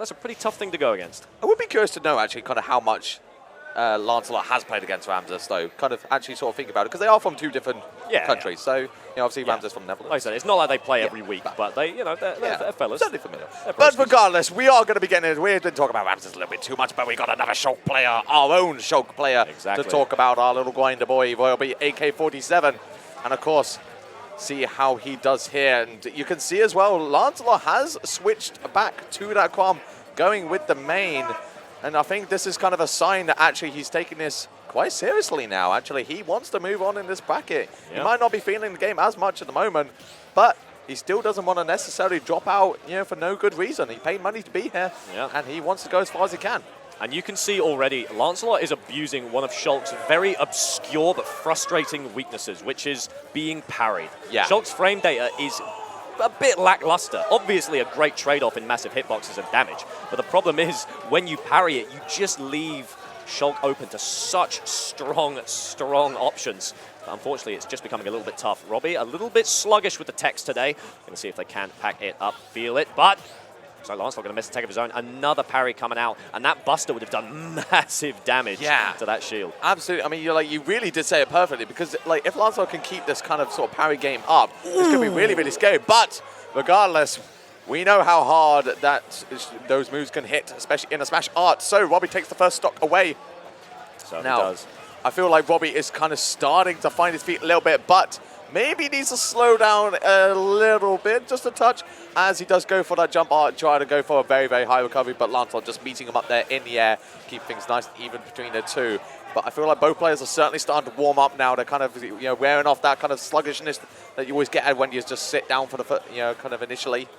that's a pretty tough thing to go against. I would be curious to know, actually, kind of how much Lancelot has played against Ramses, though. Kind of actually sort of think about it, because they are from two different countries. So, you know, obviously Ramses from the Netherlands. Like I said, it's not like they play every week, but they, you know, they're fellas. Certainly familiar. But regardless, we are going to be getting into, we've been talking about Ramses a little bit too much, but we got another Shulk player, our own Shulk player, to talk about, our little grinder boy, RobbieAK47. And of course, see how he does here. And you can see as well, Lancelot has switched back to that Chrom, going with the main. And I think this is kind of a sign that actually he's taking this quite seriously now. Actually, he wants to move on in this bracket. He might not be feeling the game as much at the moment, but he still doesn't want to necessarily drop out, you know, for no good reason. He paid money to be here, and he wants to go as far as he can. And you can see already, Lancelot is abusing one of Shulk's very obscure but frustrating weaknesses, which is being parried. Shulk's frame data is a bit lackluster. Obviously a great trade-off in massive hitboxes and damage, but the problem is when you parry it, you just leave Shulk open to such strong options. But unfortunately, it's just becoming a little bit tough. Robbie, a little bit sluggish with the text today. Going to see if they can pack it up, feel it, but so Lancelot going to miss a take of his own. Another parry coming out, and that Buster would have done massive damage to that shield. Absolutely. I mean, you really did say it perfectly, because like if Lancelot can keep this kind of sort of parry game up, it's going to be really, really scary. But regardless, we know how hard those moves can hit, especially in a smash art. So Robbie takes the first stock away. So now, he does. I feel like Robbie is kind of starting to find his feet a little bit, but maybe needs to slow down a little bit, just a touch, as he does go for that jump art, try to go for a very, very high recovery, but Lancelot just meeting him up there in the air, keep things nice and even between the two. But I feel like both players are certainly starting to warm up now. They're kind of, you know, wearing off that kind of sluggishness that you always get when you just sit down for the, you know, kind of initially.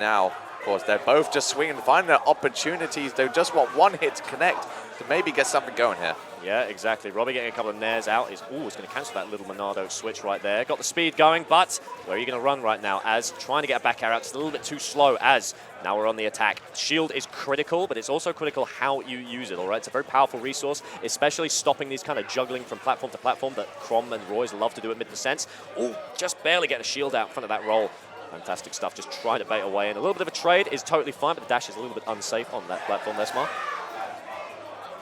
Now, of course, they're both just swinging, finding their opportunities. They just want one hit to connect to maybe get something going here. Yeah, exactly. Robbie getting a couple of nairs out is going to cancel that little Monado switch right there. Got the speed going, but where are you going to run right now? As trying to get a back air out, just a little bit too slow. As now we're on the attack. Shield is critical, but it's also critical how you use it. All right, it's a very powerful resource, especially stopping these kind of juggling from platform to platform that Chrom and Roy's love to do at mid-descents. Oh, just barely getting a shield out in front of that roll. Fantastic stuff. Just trying to bait away, and a little bit of a trade is totally fine, but the dash is a little bit unsafe on that platform there, Smart.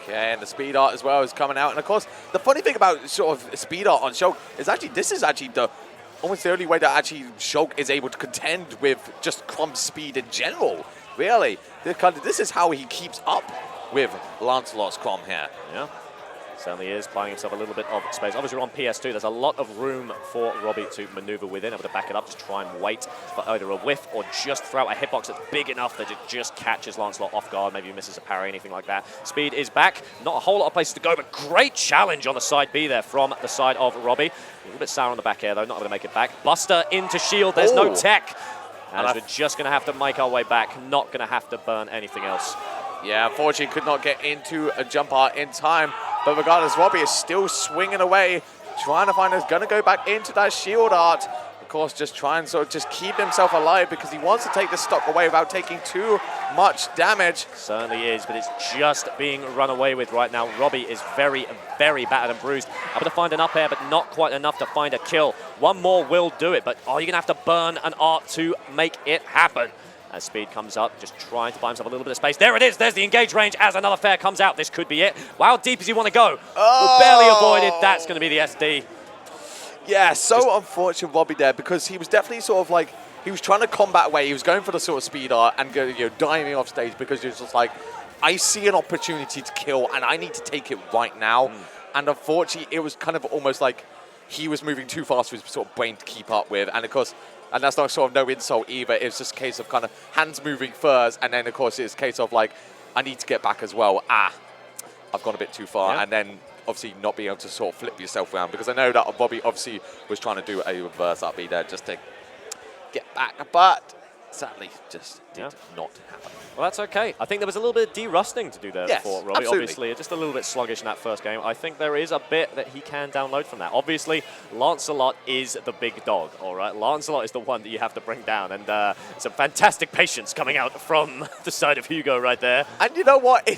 Okay, and the speed art as well is coming out. And of course, the funny thing about sort of speed art on Shulk is actually, this is actually almost the only way that actually Shulk is able to contend with just Chrom's speed in general, really. This is how he keeps up with Lancelot's Chrom here. Yeah. Certainly is, buying himself a little bit of space. Obviously, we're on PS2. There's a lot of room for Robbie to maneuver within, able to back it up, just try and wait for either a whiff or just throw out a hitbox that's big enough that it just catches Lancelot off guard. Maybe he misses a parry, anything like that. Speed is back. Not a whole lot of places to go, but great challenge on the side B there from the side of Robbie. A little bit sour on the back air, though, not able to make it back. Buster into shield. There's no tech. As we're just going to have to make our way back, not going to have to burn anything else. Yeah, unfortunately could not get into a jump art in time. But regardless, Robbie is still swinging away, trying to find, going to go back into that shield art. Of course, just try and sort of just keep himself alive because he wants to take the stock away without taking too much damage. Certainly is, but it's just being run away with right now. Robbie is very, very battered and bruised. Able to find an up air, but not quite enough to find a kill. One more will do it, but are you going to have to burn an art to make it happen? As speed comes up, just trying to buy himself a little bit of space. There it is. There's the engage range as another fair comes out. This could be it. Wow, how deep does he want to go? Oh. Barely avoided. That's going to be the SD. Yeah, so unfortunate Robbie there, because he was definitely sort of like, he was trying to combat away. He was going for the sort of speed art and go, you know, diving off stage because he was just like, I see an opportunity to kill and I need to take it right now. And unfortunately, it was kind of almost like he was moving too fast for his sort of brain to keep up with. And of course, and that's not sort of no insult either. It's just a case of kind of hands moving first. And then, of course, it's a case of like, I need to get back as well. I've gone a bit too far. Yeah. And then, obviously, not being able to sort of flip yourself around. Because I know that Robbie obviously was trying to do a reverse up B there just to get back. But sadly, just did not happen. Well, that's okay. I think there was a little bit of de-rusting to do there for Robbie. Absolutely. Obviously, just a little bit sluggish in that first game. I think there is a bit that he can download from that. Obviously, Lancelot is the big dog, all right? Lancelot is the one that you have to bring down, and some fantastic patience coming out from the side of Hugo right there. And you know what?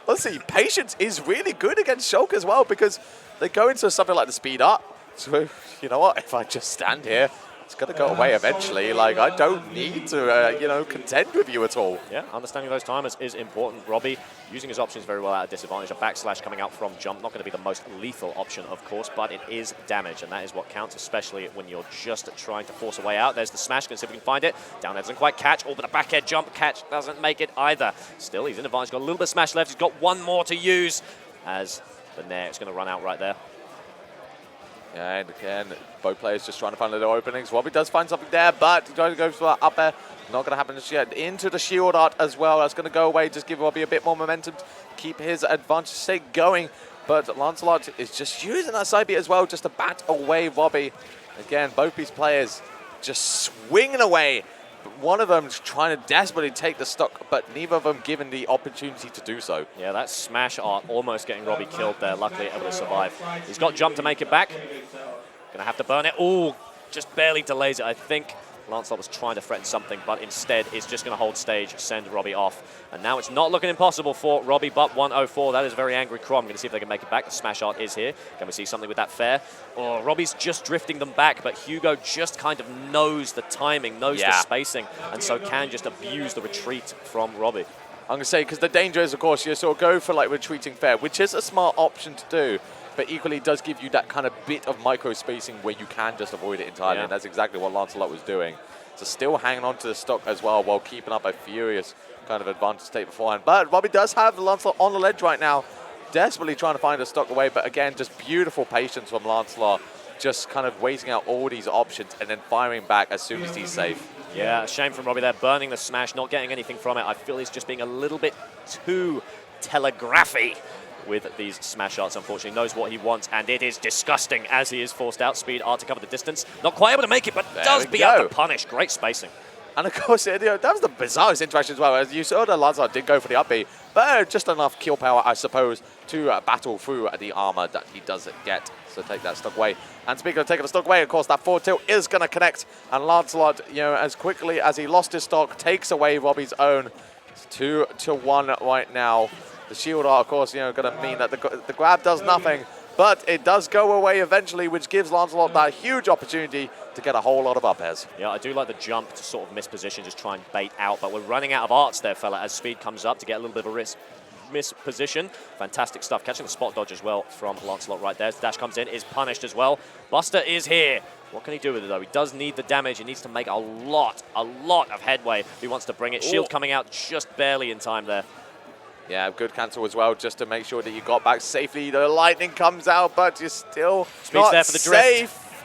Honestly, patience is really good against Shulk as well, because they go into something like the speed up. So, you know what? If I just stand here, it's going to go away eventually. Like, I don't need to, you know, contend with you at all. Yeah, understanding those timers is important. Robbie using his options very well at a disadvantage. A backslash coming out from jump, not going to be the most lethal option, of course, but it is damage, and that is what counts, especially when you're just trying to force a way out. There's the smash. Going to see if we can find it. Down air doesn't quite catch. Oh, but a back air jump catch doesn't make it either. Still, he's in advantage. Got a little bit of smash left. He's got one more to use as the nair is going to run out right there. Yeah, and again, both players just trying to find little openings. Robbie does find something there, but he's trying to go for that up air. Not going to happen just yet. Into the shield art as well. That's going to go away. Just give Robbie a bit more momentum to keep his advantage sake going. But Lancelot is just using that side beat as well just to bat away Robbie. Again, both these players just swinging away. One of them is trying to desperately take the stock, but neither of them given the opportunity to do so. Yeah, that smash art almost getting Robbie killed there. Luckily able to survive. He's got jump to make it back. Gonna have to burn it. Oh, just barely delays it. I think Lancelot was trying to threaten something, but instead is just going to hold stage, send Robbie off. And now it's not looking impossible for Robbie, but 104. That is a very angry Chrom. Going to see if they can make it back. The smash art is here. Can we see something with that fair? Oh, Robbie's just drifting them back, but Hugo just kind of knows the timing, knows the spacing, and so can just abuse the retreat from Robbie. I'm going to say, because the danger is, of course, you sort of go for like retreating fair, which is a smart option to do, but equally does give you that kind of bit of micro spacing where you can just avoid it entirely, and that's exactly what Lancelot was doing. So still hanging on to the stock as well while keeping up a furious kind of advantage state beforehand. But Robbie does have Lancelot on the ledge right now, desperately trying to find a stock away, but again, just beautiful patience from Lancelot, just kind of waiting out all these options and then firing back as soon as he's safe. Yeah, a shame from Robbie there, burning the smash, not getting anything from it. I feel he's just being a little bit too telegraphy with these smash arts, unfortunately. Knows what he wants, and it is disgusting as he is forced out. Speed art to cover the distance. Not quite able to make it, but does be able to punish. Great spacing. And of course, you know, that was the bizarrest interaction as well. As you saw, the Lancelot did go for the up B, but just enough kill power, I suppose, to battle through the armor that he does get. So take that stock away. And speaking of taking the stock away, of course, that forward tilt is going to connect. And Lancelot, you know, as quickly as he lost his stock, takes away Robbie's own. It's 2-1 right now. The shield art, of course, you know, going to mean that the grab does nothing, but it does go away eventually, which gives Lancelot that huge opportunity to get a whole lot of up airs. Yeah, I do like the jump to sort of miss position, just try and bait out, but we're running out of arts there, fella, as speed comes up to get a little bit of a risk. Miss position. Fantastic stuff. Catching the spot dodge as well from Lancelot right there. Dash comes in, is punished as well. Buster is here. What can he do with it, though? He does need the damage. He needs to make a lot of headway if he wants to bring it. Shield coming out just barely in time there. Yeah, good cancel as well, just to make sure that you got back safely. The lightning comes out, but you're still not there for the safe.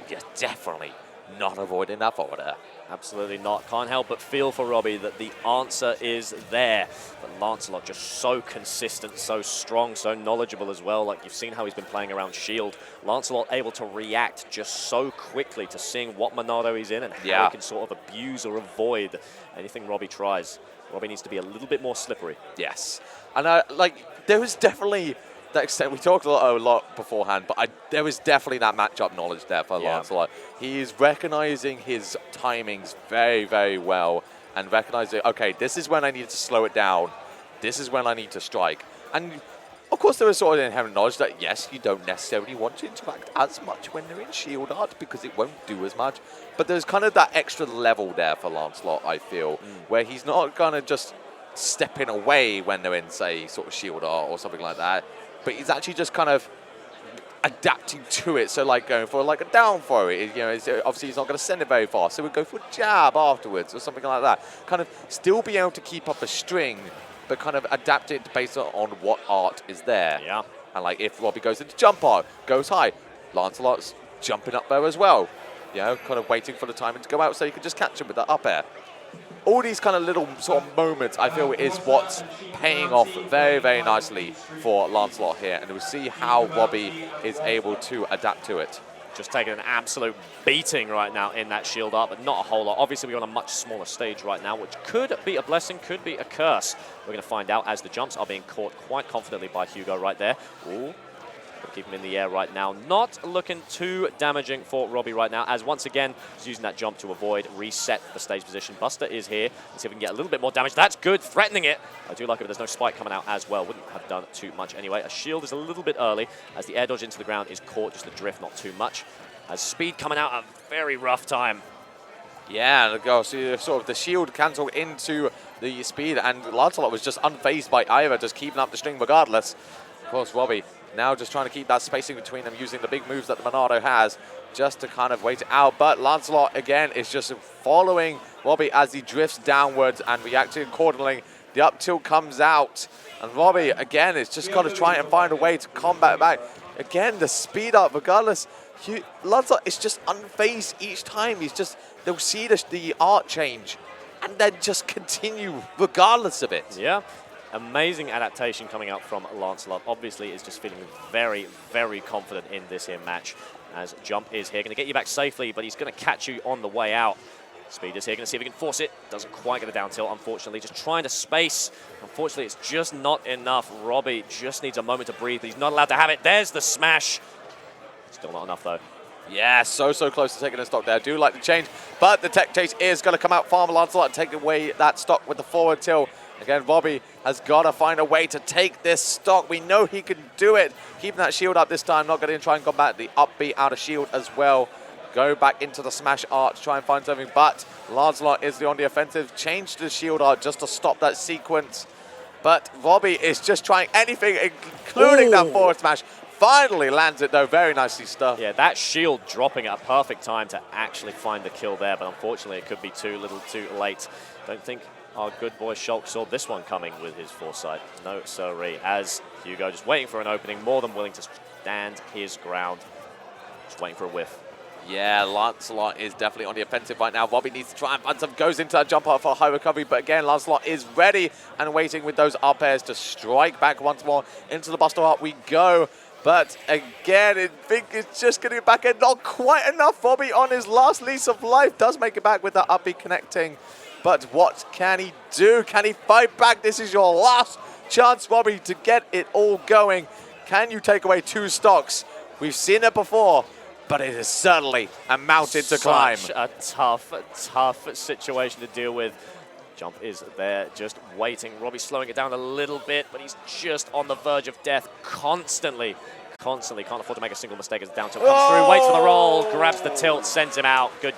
You're definitely not avoiding that forward air. Absolutely not. Can't help but feel for Robbie that the answer is there. But Lancelot just so consistent, so strong, so knowledgeable as well. Like you've seen how he's been playing around Shield. Lancelot able to react just so quickly to seeing what Monado he's in and how he can sort of abuse or avoid anything Robbie tries. Robbie needs to be a little bit more slippery. Yes. And like there was definitely that extent. We talked a lot beforehand, but there was definitely that matchup knowledge there for Lancelot. He is recognizing his timings very, very well and recognizing, okay, this is when I need to slow it down. This is when I need to strike. And of course, there is sort of inherent knowledge that, yes, you don't necessarily want to interact as much when they're in shield art because it won't do as much. But there's kind of that extra level there for Lancelot, I feel, where he's not going to just stepping away when they're in, say, sort of shield art or something like that. But he's actually just kind of adapting to it. So like going for like a down throw, you know, obviously he's not going to send it very far. So we'll go for a jab afterwards or something like that. Kind of still be able to keep up a string, but kind of adapt it based on what art is there. Yeah. And like if Robbie goes into jump art, goes high, Lancelot's jumping up there as well. You know, kind of waiting for the timing to go out so you can just catch him with that up air. All these kind of little sort of moments, I feel, is what's paying off very, very nicely for Lancelot here. And we'll see how Robbie is able to adapt to it. Just taking an absolute beating right now in that shield art, but not a whole lot. Obviously, we're on a much smaller stage right now, which could be a blessing, could be a curse. We're going to find out as the jumps are being caught quite confidently by Hugo right there. Ooh. Keep him in the air right now. Not looking too damaging for Robbie right now, as once again, he's using that jump to avoid, reset the stage position. Buster is here. Let's see if we can get a little bit more damage. That's good, threatening it. I do like it, but there's no spike coming out as well. Wouldn't have done too much anyway. A shield is a little bit early, as the air dodge into the ground is caught, just the drift, not too much. As Speed coming out at a very rough time. Yeah, go. So sort of the shield cancelled into the Speed, and Lancelot was just unfazed by either, just keeping up the string regardless. Of course, Robbie now just trying to keep that spacing between them, using the big moves that the Monado has, just to kind of wait it out. But Lancelot, again, is just following Robbie as he drifts downwards and reacting accordingly. The up tilt comes out, and Robbie, again, is just got to try and find a way to combat back. Again, the speed up, regardless. Lancelot is just unfazed each time. He's just, they'll see the art change and then just continue regardless of it. Yeah. Amazing adaptation coming out from Lancelot. Obviously, is just feeling very, very confident in this here match, as Jump is here. Going to get you back safely, but he's going to catch you on the way out. Speed is here, going to see if he can force it. Doesn't quite get a down tilt, unfortunately. Just trying to space. Unfortunately, it's just not enough. Robbie just needs a moment to breathe. He's not allowed to have it. There's the smash. Still not enough, though. Yeah, so close to taking a stock there. I do like the change, but the tech chase is going to come out farm Lancelot and take away that stock with the forward tilt. Again, Robbie has got to find a way to take this stock. We know he can do it. Keeping that shield up this time, not going to try and combat the upbeat out of shield as well. Go back into the smash art to try and find something, but Lancelot is on the offensive. Change the shield art just to stop that sequence. But Robbie is just trying anything, including that forward smash. Finally lands it, though. Very nicely stuffed. Yeah, that shield dropping at a perfect time to actually find the kill there, but unfortunately it could be too little too late. Don't think our good boy Shulk saw this one coming with his foresight. No, sirree. As Hugo just waiting for an opening, more than willing to stand his ground. Just waiting for a whiff. Yeah, Lancelot is definitely on the offensive right now. Robbie needs to try and find some, goes into that jump out for a high recovery, but again, Lancelot is ready and waiting with those up airs to strike back once more. Into the Buster Heart we go. But again, I think it's just going to be back in. Not quite enough. Robbie on his last lease of life does make it back with that upbeat connecting. But what can he do? Can he fight back? This is your last chance, Robbie, to get it all going. Can you take away 2 stocks? We've seen it before, but it is certainly a mountain to climb. Such a tough situation to deal with. Jump is there, just waiting. Robbie slowing it down a little bit, but he's just on the verge of death constantly. Can't afford to make a single mistake as down tilt comes through. Waits for the roll, grabs the tilt, sends him out. Good game.